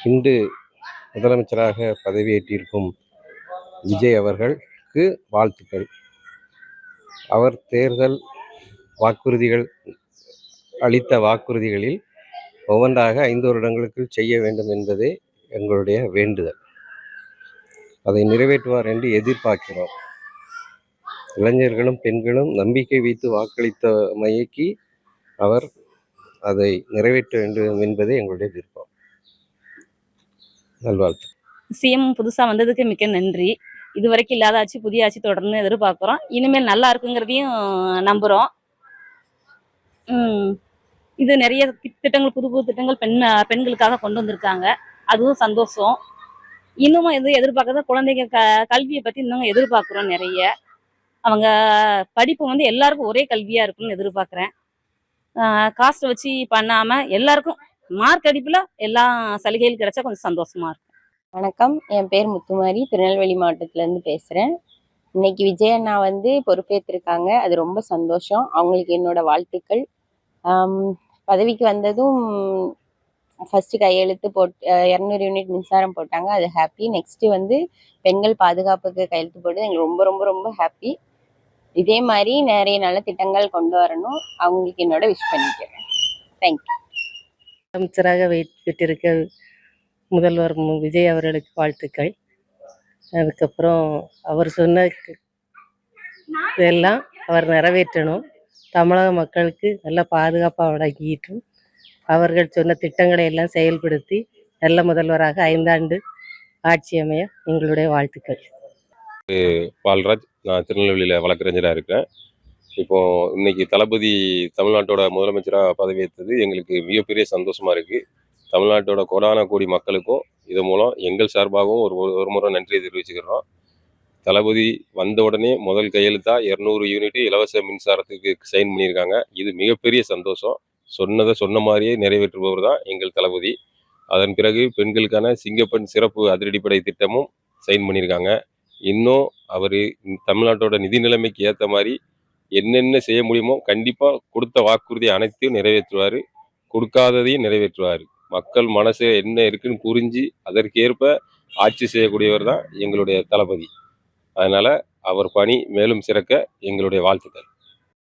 இன்று முதலமைச்சராக பதவியேற்றிருக்கும் விஜய் அவர்களுக்கு வாழ்த்துக்கள். அவர் தேர்தல் வாக்குறுதிகள் அளித்த வாக்குறுதிகளில் ஒவ்வொன்றாக 5 வருடங்களுக்குள் செய்ய வேண்டும் என்பதே எங்களுடைய வேண்டுதல். அதை நிறைவேற்றுவார் என்று எதிர்பார்க்கிறோம். இளைஞர்களும் பெண்களும் நம்பிக்கை வைத்து வாக்களித்தமைக்கு அவர் அதை நிறைவேற்ற வேண்டும் என்பதே எங்களுடைய விருப்பம். நல்வாழ்த்து. சிஎம் புதுசா வந்ததுக்கு மிக்க நன்றி. இதுவரைக்கும் இல்லாத ஆட்சி புதிய ஆட்சி தொடர்ந்து எதிர்பார்க்குறோம். இனிமேல் நல்லா இருக்குங்கிறதையும் நம்புறோம். இது நிறைய திட்டங்கள், புது புது திட்டங்கள் பெண்களுக்காக கொண்டு வந்திருக்காங்க. அதுவும் சந்தோஷம். இன்னமும் எதிர்பார்க்கறத குழந்தைங்க கல்வியை பத்தி இன்னும் எதிர்பார்க்குறோம் நிறைய. அவங்க படிப்பு வந்து எல்லாருக்கும் ஒரே கல்வியா இருக்கும்னு எதிர்பார்க்குறேன். காஸ்ட் வச்சு பண்ணாம எல்லாருக்கும் மார்க் அடிப்புல எல்லா சலுகைகள் கிடைச்சா கொஞ்சம் சந்தோஷமா இருக்கும். வணக்கம், என் பேர் முத்துமாரி, திருநெல்வேலி மாவட்டத்திலேருந்து பேசுகிறேன். இன்னைக்கு விஜய் அண்ணா வந்து பொறுப்பேற்றிருக்காங்க. அது ரொம்ப சந்தோஷம். அவங்களுக்கு என்னோட வாழ்த்துக்கள். பதவிக்கு வந்ததும் ஃபஸ்ட்டு கையெழுத்து 200 யூனிட் மின்சாரம் போட்டாங்க. அது ஹாப்பி. நெக்ஸ்ட்டு வந்து பெண்கள் பாதுகாப்புக்கு கையெழுத்து போட்டு எங்களுக்கு ரொம்ப ரொம்ப ரொம்ப ஹாப்பி. இதே மாதிரி நிறைய நல்ல திட்டங்கள் கொண்டு வரணும். அவங்களுக்கு என்னோட விஷ் பண்ணிக்கிறேன். தேங்க்யூ. அமைச்சராக பெற்றிருக்க முதல்வர் விஜய் அவர்களுக்கு வாழ்த்துக்கள். அதுக்கப்புறம் அவர் சொன்ன இதெல்லாம் அவர் நிறைவேற்றணும். தமிழக மக்களுக்கு நல்ல பாதுகாப்பாக வழங்கிட்டும் அவர்கள் சொன்ன திட்டங்களை எல்லாம் செயல்படுத்தி நல்ல முதல்வராக 5 ஆண்டு ஆட்சி அமைய எங்களுடைய வாழ்த்துக்கள். பால்ராஜ், நான் திருநெல்வேலியில் வழக்கறிஞராக இருக்கேன். இப்போது இன்னைக்கு தளபதி தமிழ்நாட்டோட முதலமைச்சராக பதவியேற்றது எங்களுக்கு மிகப்பெரிய சந்தோஷமாக இருக்குது. தமிழ்நாட்டோட கோடான கோடி மக்களுக்கும் இது மூலம் எங்கள் சார்பாகவும் ஒரு முறை நன்றியை தெரிவிச்சுக்கிறோம். தளபதி வந்த உடனே முதல் கையெழுத்தாக 200 யூனிட் இலவச மின்சாரத்துக்கு சைன் பண்ணியிருக்காங்க. இது மிகப்பெரிய சந்தோஷம். சொன்னதை சொன்ன மாதிரியே நிறைவேற்றுபவர் தான் எங்கள் தளபதி. அதன் பிறகு பெண்களுக்கான சிங்கப்பெண் சிறப்பு அதிரடிப்படை திட்டமும் சைன் பண்ணியிருக்காங்க. இன்னும் அவர் தமிழ்நாட்டோட நிதி நிலைமைக்கு ஏற்ற மாதிரி என்னென்ன செய்ய முடியுமோ கண்டிப்பாக கொடுத்த வாக்குறுதி அனைத்தையும் நிறைவேற்றுவார். கொடுக்காததையும் நிறைவேற்றுவார். மக்கள் மனசு என்ன இருக்குன்னு புரிஞ்சு அதற்கேற்ப ஆட்சி செய்யக்கூடியவர் தான் எங்களுடைய தளபதி. அதனால் அவர் பணி மேலும் சிறக்க எங்களுடைய வாழ்த்துக்கள்.